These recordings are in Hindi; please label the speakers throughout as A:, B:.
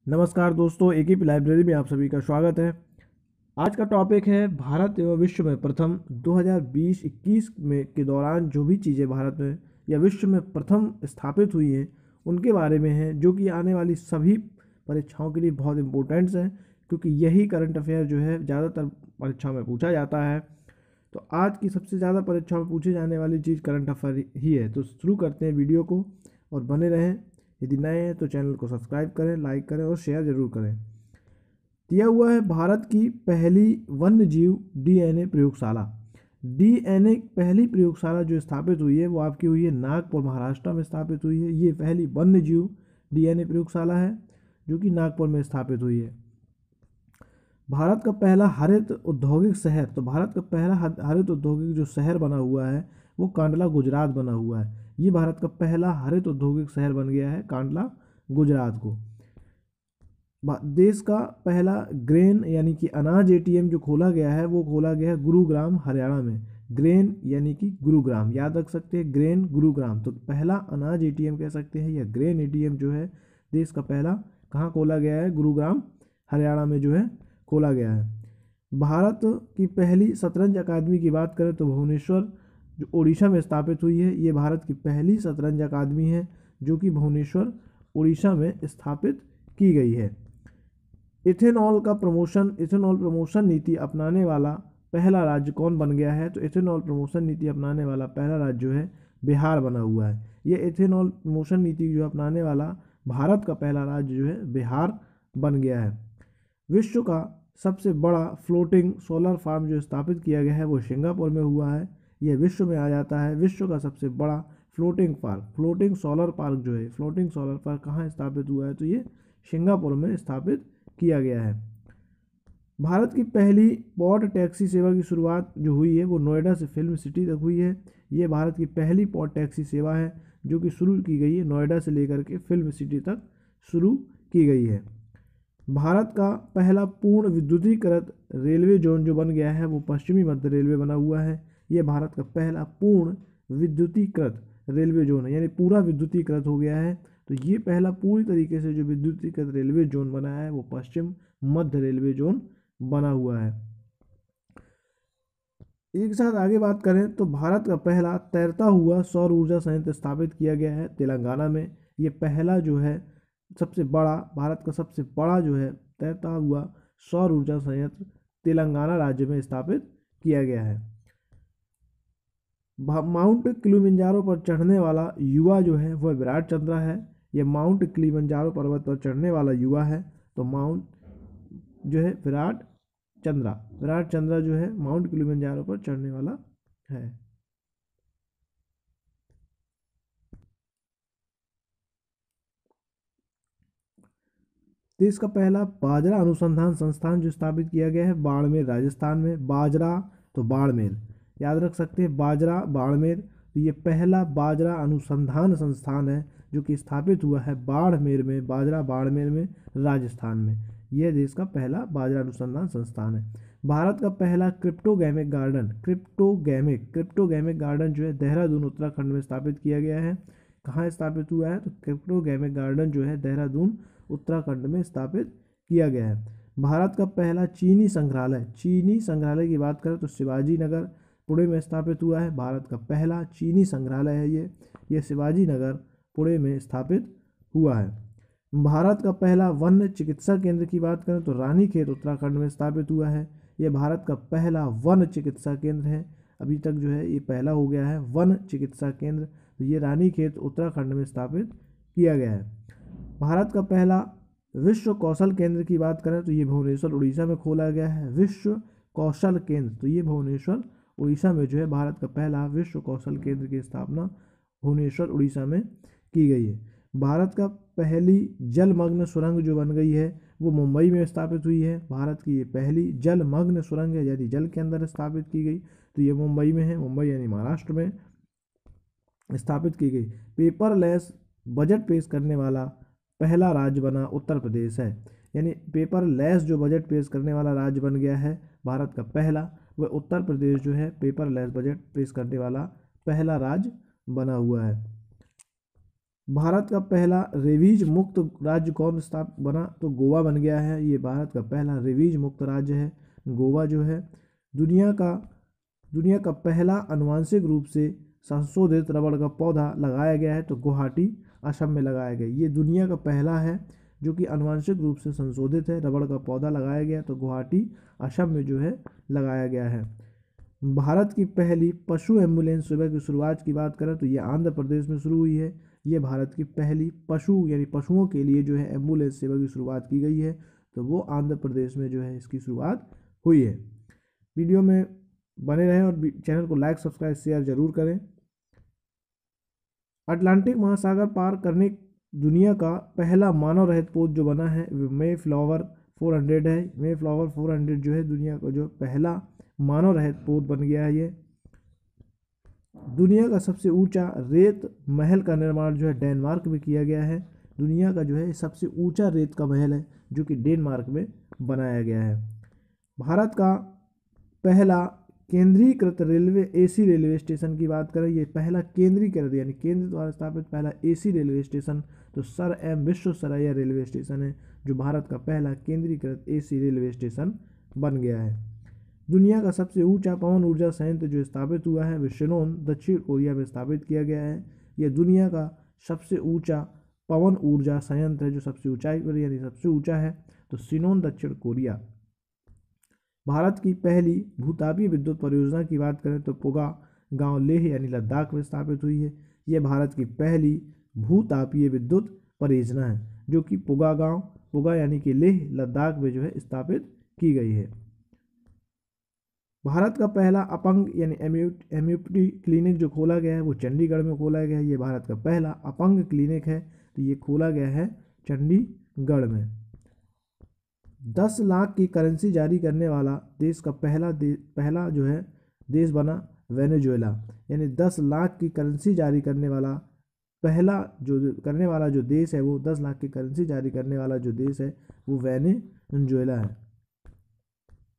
A: नमस्कार दोस्तों, एकेपी लाइब्रेरी में आप सभी का स्वागत है। आज का टॉपिक है भारत एवं विश्व में प्रथम 2020-21 में के दौरान जो भी चीज़ें भारत में या विश्व में प्रथम स्थापित हुई हैं उनके बारे में है, जो कि आने वाली सभी परीक्षाओं के लिए बहुत इम्पोर्टेंट्स हैं, क्योंकि यही करंट अफेयर जो है ज़्यादातर परीक्षाओं में पूछा जाता है। तो आज की सबसे ज़्यादा परीक्षाओं में पूछी जाने वाली चीज़ करंट अफेयर ही है। तो शुरू करते हैं वीडियो को और बने रहें। यदि नए हैं तो चैनल को सब्सक्राइब करें, लाइक करें और शेयर ज़रूर करें। दिया हुआ है भारत की पहली वन्य जीव डीएनए प्रयोगशाला। डीएनए पहली प्रयोगशाला जो स्थापित हुई है वो आपकी हुई है नागपुर, महाराष्ट्र में स्थापित हुई है। ये पहली वन्य जीव डीएनए प्रयोगशाला है जो कि नागपुर में स्थापित हुई है। भारत का पहला हरित औद्योगिक शहर, तो भारत का पहला हरित औद्योगिक जो शहर बना हुआ है वो कांडला गुजरात बना हुआ है। ये भारत का पहला हरित औद्योगिक शहर बन गया है कांडला गुजरात को। देश का पहला ग्रेन यानी कि अनाज एटीएम जो खोला गया है वो खोला गया है गुरुग्राम, हरियाणा में। ग्रेन यानी कि गुरुग्राम, याद रख सकते हैं, ग्रेन गुरुग्राम। तो पहला अनाज एटीएम कह सकते हैं या ग्रेन एटीएम जो है देश का पहला कहाँ खोला गया है, गुरुग्राम हरियाणा में जो है खोला गया है। भारत की पहली शतरंज अकादमी की बात करें तो भुवनेश्वर जो उड़ीसा में स्थापित हुई है, ये भारत की पहली शतरंज अकादमी है जो कि भुवनेश्वर उड़ीसा में स्थापित की गई है। इथेनॉल प्रमोशन नीति अपनाने वाला पहला राज्य कौन बन गया है, तो इथेनॉल प्रमोशन नीति अपनाने वाला पहला राज्य जो है बिहार बना हुआ है। ये इथेनॉल प्रमोशन नीति जो अपनाने वाला भारत का पहला राज्य जो है बिहार बन गया है। विश्व का सबसे बड़ा फ्लोटिंग सोलर फार्म जो स्थापित किया गया है वो सिंगापुर में हुआ है। यह विश्व में आ जाता है विश्व का सबसे बड़ा फ्लोटिंग सोलर पार्क कहाँ स्थापित हुआ है, तो ये सिंगापुर में स्थापित किया गया है। भारत की पहली पॉड टैक्सी सेवा की शुरुआत जो हुई है वो नोएडा से फिल्म सिटी तक हुई है। ये भारत की पहली पॉड टैक्सी सेवा है जो कि शुरू की गई है नोएडा से लेकर के फिल्म सिटी तक शुरू की गई है। भारत का पहला पूर्ण विद्युतीकृत रेलवे जोन जो बन गया है वो पश्चिमी मध्य रेलवे बना हुआ है। ये भारत का पहला पूर्ण विद्युतीकृत रेलवे जोन है, यानी पूरा विद्युतीकृत हो गया है। तो ये पहला पूरी तरीके से जो विद्युतीकृत रेलवे जोन बना है वो पश्चिम मध्य रेलवे जोन बना हुआ है। एक साथ आगे बात करें तो भारत का पहला तैरता हुआ सौर ऊर्जा संयंत्र स्थापित किया गया है तेलंगाना में। ये पहला जो है सबसे बड़ा, भारत का सबसे बड़ा जो है तैरता हुआ सौर ऊर्जा संयंत्र तेलंगाना राज्य में स्थापित किया गया है। माउंट किलिमंजारो पर चढ़ने वाला युवा जो है वह विराट चंद्रा है। यह माउंट किलिमंजारो पर्वत पर चढ़ने वाला युवा है। तो माउंट जो है विराट चंद्रा जो है माउंट किलिमंजारो पर चढ़ने वाला है। देश का पहला बाजरा अनुसंधान संस्थान जो स्थापित किया गया है बाड़मेर, राजस्थान में। बाजरा तो बाड़मेर, याद रख सकते हैं, बाजरा बाड़मेर। तो ये पहला बाजरा अनुसंधान संस्थान है जो कि स्थापित हुआ है बाड़मेर में, बाजरा बाड़मेर में, राजस्थान में। यह देश का पहला बाजरा अनुसंधान संस्थान है। भारत का पहला क्रिप्टोगैमिक गार्डन जो है देहरादून उत्तराखंड में स्थापित किया गया है। कहाँ स्थापित हुआ है, तो क्रिप्टोगैमिक गार्डन जो है देहरादून उत्तराखंड में स्थापित किया गया है। भारत का पहला चीनी संग्रहालय की बात करें तो शिवाजी नगर पुणे में स्थापित हुआ है। भारत का पहला चीनी संग्रहालय है ये शिवाजी नगर पुणे में स्थापित हुआ है। भारत का पहला वन्य चिकित्सा केंद्र की बात करें तो रानीखेत उत्तराखंड में स्थापित हुआ है। यह भारत का पहला वन चिकित्सा केंद्र है। अभी तक जो है ये पहला हो गया है वन चिकित्सा केंद्र। तो ये रानीखेत उत्तराखंड में स्थापित किया गया है। भारत का पहला विश्व कौशल केंद्र की बात करें तो ये भुवनेश्वर उड़ीसा में खोला गया है। विश्व कौशल केंद्र, तो ये भुवनेश्वर उड़ीसा में जो है भारत का पहला विश्व कौशल केंद्र की स्थापना भुवनेश्वर उड़ीसा में की गई है। भारत का पहली जलमग्न सुरंग जो बन गई है वो मुंबई में स्थापित हुई है। भारत की ये पहली जलमग्न सुरंग है, यानी जल के अंदर स्थापित की गई, तो ये मुंबई में है, मुंबई यानी महाराष्ट्र में स्थापित की गई। पेपरलेस बजट पेश करने वाला पहला राज्य बना उत्तर प्रदेश है, यानी पेपरलेस जो बजट पेश करने वाला राज्य बन गया है भारत का पहला, वह उत्तर प्रदेश जो है पेपरलेस बजट पेश करने वाला पहला राज्य बना हुआ है। भारत का पहला रेबीज मुक्त राज्य कौन स्थापित बना, तो गोवा बन गया है। ये भारत का पहला रेबीज मुक्त राज्य है गोवा जो है। दुनिया का पहला आनुवंशिक रूप से संशोधित रबड़ का पौधा लगाया गया है, तो गुवाहाटी असम में लगाया गया। ये दुनिया का पहला है जो कि आनुवंशिक रूप से संशोधित है, रबड़ का पौधा लगाया गया, तो गुवाहाटी असम में जो है लगाया गया है। भारत की पहली पशु एम्बुलेंस सेवा की शुरुआत की बात करें तो ये आंध्र प्रदेश में शुरू हुई है। ये भारत की पहली पशु यानी पशुओं के लिए जो है एम्बुलेंस सेवा की शुरुआत की गई है, तो वो आंध्र प्रदेश में जो है इसकी शुरुआत हुई है। वीडियो में बने रहें और चैनल को लाइक सब्सक्राइब शेयर जरूर करें। अटलांटिक महासागर पार करने दुनिया का पहला मानव रहित पोत जो बना है मे फ्लावर 400 है। मे फ्लावर 400 जो है दुनिया का जो पहला मानव रहित पोत बन गया है। ये दुनिया का सबसे ऊंचा रेत महल का निर्माण जो है डेनमार्क में किया गया है। दुनिया का जो है सबसे ऊंचा रेत का महल है जो कि डेनमार्क में बनाया गया है। भारत का पहला केंद्रीकृत रेलवे एसी रेलवे स्टेशन की बात करें, ये पहला केंद्रीकृत यानी केंद्र द्वारा स्थापित पहला एसी रेलवे स्टेशन तो sir M Visvesvaraya railway station है, जो भारत का पहला केंद्रीकृत एसी रेलवे स्टेशन बन गया है। दुनिया का सबसे ऊंचा पवन ऊर्जा संयंत्र जो स्थापित हुआ है शिनोन दक्षिण कोरिया में स्थापित किया गया है। यह दुनिया का सबसे ऊंचा पवन ऊर्जा संयंत्र है जो सबसे ऊंचाई पर यानी सबसे ऊंचा है, तो शिनोन दक्षिण कोरिया। भारत की पहली भूतापीय विद्युत परियोजना की बात करें तो पुगा गांव लेह यानी लद्दाख में स्थापित हुई है। यह भारत की पहली भूतापीय विद्युत परियोजना है जो कि पुगा यानी कि लेह लद्दाख में जो है स्थापित की गई है। भारत का पहला अपंग यानी एम्यूनिटी क्लिनिक जो खोला गया है वो चंडीगढ़ में खोला गया है। ये भारत का पहला अपंग क्लिनिक है, तो ये खोला गया है चंडीगढ़ में। 10 लाख की करेंसी जारी करने वाला देश का पहला जो है देश बना वेनेजुएला, यानी 10 लाख की करेंसी जारी करने वाला जो देश है वो 10 लाख की करेंसी जारी करने वाला जो देश है वो वेनेजुएला है।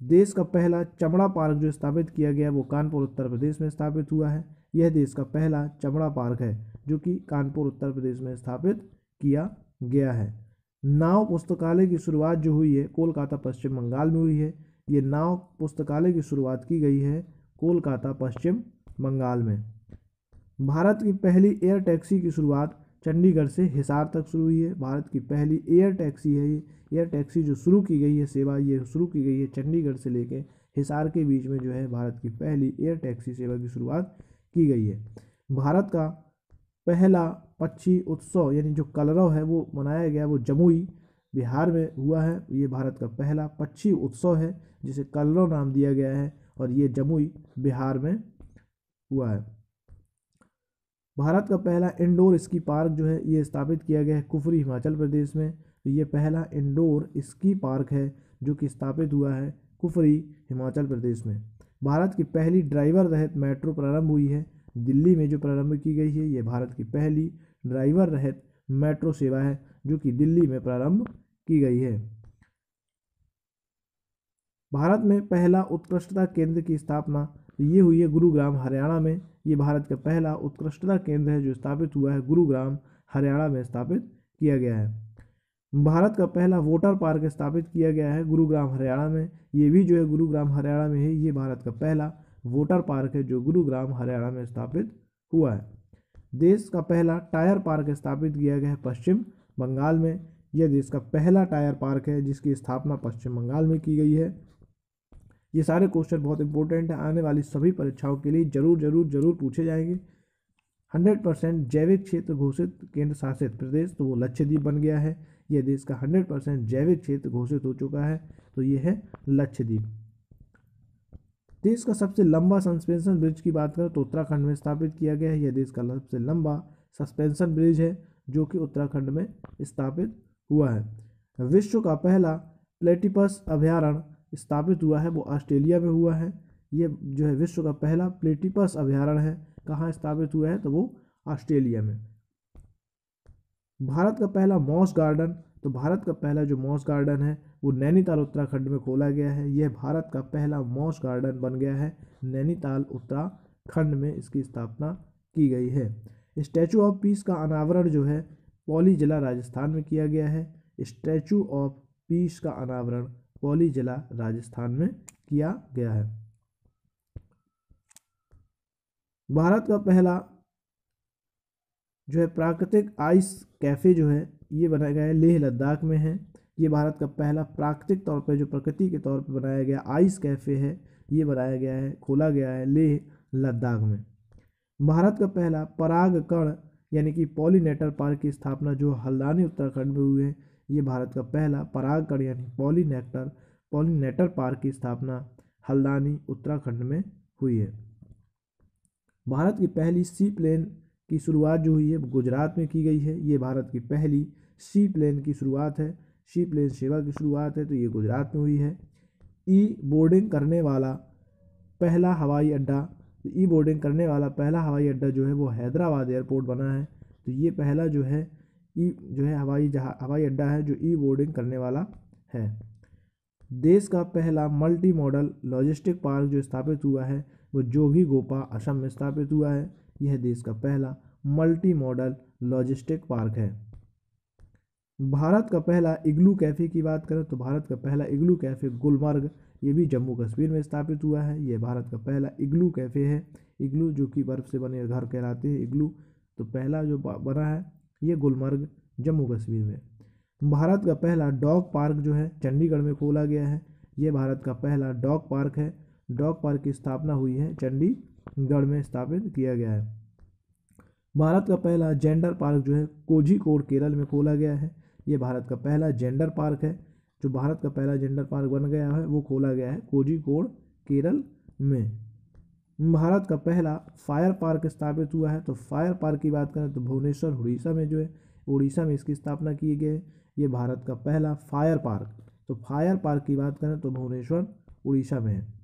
A: देश का पहला चमड़ा पार्क जो स्थापित किया गया वो कानपुर उत्तर प्रदेश में स्थापित हुआ है। यह देश का पहला चमड़ा पार्क है जो कि कानपुर उत्तर प्रदेश में स्थापित किया गया है। नाव पुस्तकालय की शुरुआत जो हुई है कोलकाता पश्चिम बंगाल में हुई है। ये नाव पुस्तकालय की शुरुआत की गई है कोलकाता पश्चिम बंगाल में। भारत की पहली एयर टैक्सी की शुरुआत चंडीगढ़ से हिसार तक शुरू हुई है। भारत की पहली एयर टैक्सी है ये। एयर टैक्सी जो शुरू की गई है सेवा ये शुरू की गई है चंडीगढ़ से लेके हिसार के बीच में जो है भारत की पहली एयर टैक्सी सेवा की शुरुआत की गई है। भारत का पहला पक्षी उत्सव यानी जो कलरव है वो मनाया गया वो जमुई बिहार में हुआ है। ये भारत का पहला पक्षी उत्सव है जिसे कलरव नाम दिया गया है और ये जमुई बिहार में हुआ है। भारत का पहला इंडोर स्की पार्क जो है ये स्थापित किया गया है कुफरी हिमाचल प्रदेश में। तो ये पहला इंडोर स्की पार्क है जो कि स्थापित हुआ है कुफरी हिमाचल प्रदेश में। भारत की पहली ड्राइवर रहित मेट्रो प्रारंभ हुई है दिल्ली में जो प्रारंभ की गई है। ये भारत की पहली ड्राइवर रहित मेट्रो सेवा है जो कि दिल्ली में प्रारंभ की गई है। भारत में पहला उत्कृष्टता केंद्र की स्थापना ये हुई है गुरुग्राम हरियाणा में। ये भारत का पहला उत्कृष्टता केंद्र है जो स्थापित हुआ है गुरुग्राम हरियाणा में स्थापित किया गया है। भारत का पहला वाटर पार्क स्थापित किया गया है गुरुग्राम हरियाणा में। ये भी जो है गुरुग्राम हरियाणा में है। ये भारत का पहला वाटर पार्क है जो गुरुग्राम हरियाणा में स्थापित हुआ है। देश का पहला टायर पार्क स्थापित किया गया है पश्चिम बंगाल में। यह देश का पहला टायर पार्क है जिसकी स्थापना पश्चिम बंगाल में की गई है। ये सारे क्वेश्चन बहुत इंपॉर्टेंट है, आने वाली सभी परीक्षाओं के लिए जरूर पूछे जाएंगे। 100% जैविक क्षेत्र घोषित केंद्र शासित प्रदेश तो वो लक्षद्वीप बन गया है। यह देश का 100% जैविक क्षेत्र घोषित हो चुका है तो ये है लक्षद्वीप। देश का सबसे लंबा सस्पेंशन ब्रिज की बात करें तो उत्तराखंड में स्थापित किया गया है। यह देश का सबसे लंबा सस्पेंशन ब्रिज है जो कि उत्तराखंड में स्थापित हुआ है। विश्व का पहला प्लेटिपस अभयारण्य स्थापित हुआ है वो ऑस्ट्रेलिया में हुआ है। ये जो है विश्व का पहला प्लेटिपस अभयारण्य है, कहाँ स्थापित हुआ है तो वो ऑस्ट्रेलिया में। भारत का पहला मॉस गार्डन तो भारत का पहला जो मॉस गार्डन है वो नैनीताल उत्तराखंड में खोला गया है। यह भारत का पहला मॉस गार्डन बन गया है, नैनीताल उत्तराखंड में इसकी स्थापना की गई है। स्टैचू ऑफ पीस का अनावरण जो है पौली जिला राजस्थान में किया गया है। स्टैचू ऑफ पीस का अनावरण पौली जिला राजस्थान में किया गया है। भारत का पहला जो है प्राकृतिक आइस कैफ़े जो है ये बनाया गया है लेह लद्दाख में है। ये भारत का पहला प्राकृतिक तौर पर जो प्रकृति के तौर पर बनाया गया आइस कैफ़े है, ये बनाया गया है, खोला गया है लेह लद्दाख में। भारत का पहला परागकण यानी कि पॉलिनेटर पार्क की स्थापना जो हल्द्वानी उत्तराखंड में हुई है, ये भारत का पहला परागकण यानी पॉलिनेटर पार्क की स्थापना हल्द्वानी उत्तराखंड में हुई है। भारत की पहली सी प्लेन की शुरुआत जो हुई है गुजरात में की गई है। ये भारत की पहली सी प्लेन की शुरुआत है, सी प्लेन सेवा की शुरुआत है, तो ये गुजरात में हुई है। ई बोर्डिंग करने वाला पहला हवाई अड्डा, तो ई बोर्डिंग करने वाला पहला हवाई अड्डा जो है वो हैदराबाद एयरपोर्ट बना है। तो ये पहला जो है हवाई अड्डा है जो ई बोर्डिंग करने वाला है। देश का पहला मल्टी मॉडल लॉजिस्टिक पार्क जो स्थापित हुआ है वो जोगीघोपा असम में स्थापित हुआ है। यह देश का पहला मल्टी मॉडल लॉजिस्टिक पार्क है। भारत का पहला इग्लू कैफ़े की बात करें तो भारत का पहला इग्लू कैफ़े गुलमर्ग, ये भी जम्मू कश्मीर में स्थापित हुआ है। ये भारत का पहला इग्लू कैफ़े है। इग्लू जो कि बर्फ़ से बने घर कहलाते हैं इग्लू, तो पहला जो बना है ये गुलमर्ग जम्मू कश्मीर में। भारत का पहला डॉग पार्क जो है चंडीगढ़ में खोला गया है। ये भारत का पहला डॉग पार्क है। डॉग पार्क की स्थापना हुई है चंडीगढ़ में स्थापित किया गया है। भारत का पहला जेंडर पार्क जो है कोझिकोड केरल में खोला गया है। ये भारत का पहला जेंडर पार्क है। जो भारत का पहला जेंडर पार्क बन गया है वो खोला गया है कोझिकोड केरल में। भारत का पहला फायर पार्क स्थापित हुआ है। तो फायर पार्क की बात करें तो भुवनेश्वर उड़ीसा में जो है उड़ीसा में इसकी स्थापना की गई है। ये भारत का पहला फायर पार्क, तो फायर पार्क की बात करें तो भुवनेश्वर उड़ीसा में है।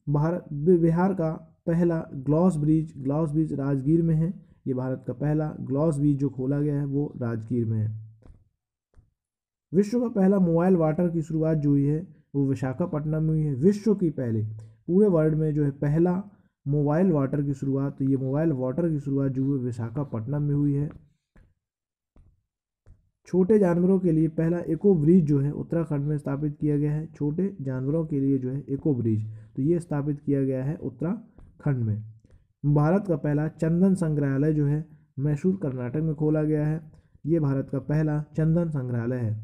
A: बिहार का पहला ग्लास ब्रिज राजगीर में है। ये भारत का पहला ग्लास ब्रिज जो खोला गया है वो राजगीर में है। विश्व का पहला मोबाइल वाटर की शुरुआत जो हुई है वो विशाखापट्टनम में हुई है। विश्व की पहले पूरे वर्ल्ड में जो है पहला मोबाइल वाटर की शुरुआत, तो ये मोबाइल वाटर की शुरुआत जो हुई विशाखापट्टनम में हुई है। छोटे जानवरों के लिए पहला इको ब्रिज जो है उत्तराखंड में स्थापित किया गया है। छोटे जानवरों के लिए जो है इको ब्रिज, तो ये स्थापित किया गया है उत्तराखंड में। भारत का पहला चंदन संग्रहालय जो है मैसूर कर्नाटक में खोला गया है। ये भारत का पहला चंदन संग्रहालय है।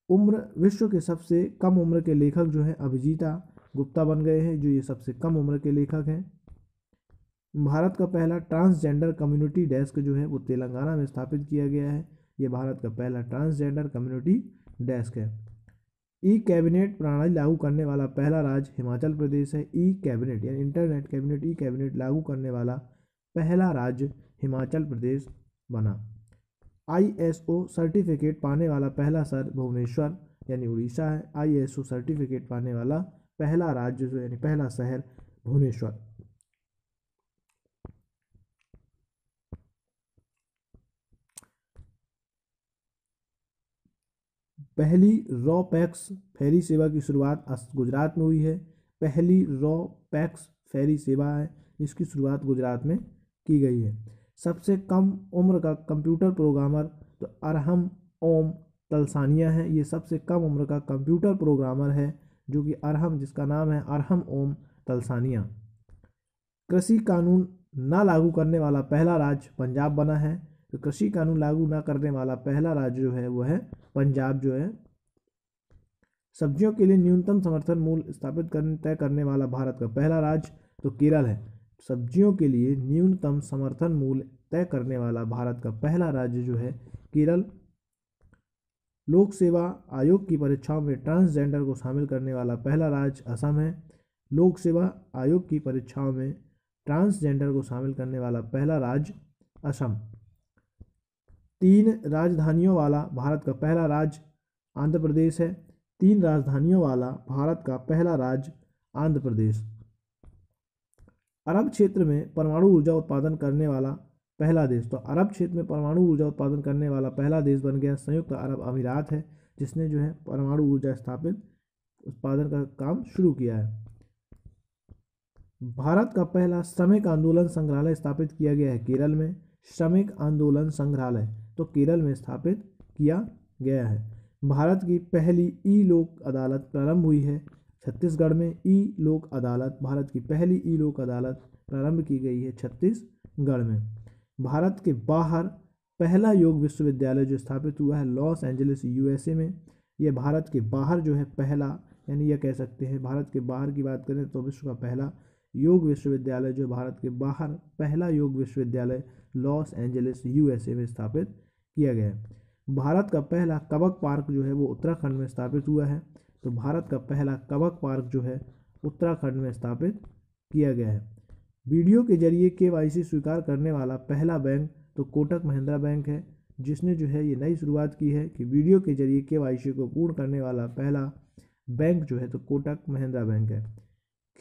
A: विश्व के सबसे कम उम्र के लेखक जो है अभिजीता गुप्ता बन गए हैं, जो ये सबसे कम उम्र के लेखक हैं। भारत का पहला ट्रांसजेंडर कम्युनिटी डेस्क जो है वो तेलंगाना में स्थापित किया गया है। ये भारत का पहला ट्रांसजेंडर कम्युनिटी डेस्क है। ई कैबिनेट प्रणाली लागू करने वाला पहला राज्य हिमाचल प्रदेश है। ई कैबिनेट यानी इंटरनेट कैबिनेट ई कैबिनेट लागू करने वाला पहला राज्य हिमाचल प्रदेश बना। ISO सर्टिफिकेट पाने वाला पहला शहर भुवनेश्वर यानी उड़ीसा है। ISO सर्टिफिकेट पाने वाला पहला राज्य जो यानी पहला शहर भुवनेश्वर। पहली रॉ पैक्स फेरी सेवा की शुरुआत गुजरात में हुई है। पहली रॉ पैक्स फेरी सेवा है, इसकी शुरुआत गुजरात में की गई है। सबसे कम उम्र का कंप्यूटर प्रोग्रामर तो अरहम ओम तलसानिया है। ये सबसे कम उम्र का कंप्यूटर प्रोग्रामर है जो कि जिसका नाम है अरहम ओम तलसानिया। कृषि कानून ना लागू करने वाला पहला राज्य पंजाब बना है। तो कृषि कानून लागू ना करने वाला पहला राज्य जो है वो है पंजाब जो है। सब्जियों के लिए न्यूनतम समर्थन मूल्य स्थापित तय करने वाला भारत का पहला राज्य तो केरल है। सब्जियों के लिए न्यूनतम समर्थन मूल्य तय करने वाला भारत का पहला राज्य जो है केरल। लोक सेवा आयोग की परीक्षाओं में ट्रांसजेंडर को शामिल करने वाला पहला राज्य असम है। लोक सेवा आयोग की परीक्षाओं में ट्रांसजेंडर को शामिल करने वाला पहला राज्य असम। 3 राजधानियों वाला भारत का पहला राज्य आंध्र प्रदेश है। 3 राजधानियों वाला भारत का पहला राज्य आंध्र प्रदेश। अरब क्षेत्र में परमाणु ऊर्जा उत्पादन करने वाला पहला देश, तो अरब क्षेत्र में परमाणु ऊर्जा उत्पादन करने वाला पहला देश बन गया संयुक्त अरब अमीरात है, जिसने जो है परमाणु ऊर्जा स्थापित उत्पादन का काम शुरू किया है। भारत का पहला श्रमिक आंदोलन संग्रहालय स्थापित किया गया है केरल में। श्रमिक आंदोलन संग्रहालय तो केरल में स्थापित किया गया है। भारत की पहली ई लोक अदालत प्रारंभ हुई है छत्तीसगढ़ में। ई लोक अदालत, भारत की पहली ई लोक अदालत प्रारंभ की गई है छत्तीसगढ़ में। भारत के बाहर पहला योग विश्वविद्यालय जो स्थापित हुआ है लॉस एंजलिस यूएसए में। यह भारत के बाहर जो है पहला, यानी यह कह सकते हैं भारत के बाहर की बात करें तो विश्व का पहला योग विश्वविद्यालय जो भारत के बाहर पहला योग विश्वविद्यालय लॉस एंजलिस यूएसए में स्थापित किया गया है। भारत का पहला कबक पार्क जो है वो उत्तराखंड में स्थापित हुआ है। तो भारत का पहला कबक पार्क जो है उत्तराखंड में स्थापित किया गया है। वीडियो के जरिए केवाईसी स्वीकार करने वाला पहला बैंक तो कोटक महिंद्रा बैंक है, जिसने जो है ये नई शुरुआत की है कि वीडियो के जरिए केवाईसी को पूर्ण करने वाला पहला बैंक जो है तो कोटक महिंद्रा बैंक है।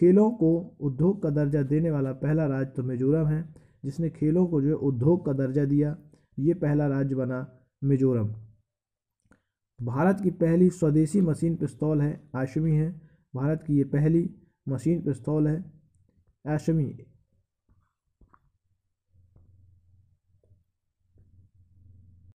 A: खेलों को उद्योग का दर्जा देने वाला पहला राज्य तो मिजोरम है, जिसने खेलों को जो है उद्योग का दर्जा दिया, ये पहला राज्य बना मिजोरम। भारत की पहली स्वदेशी मशीन पिस्तौल है एशमी है। भारत की ये पहली मशीन पिस्तौल है एशमी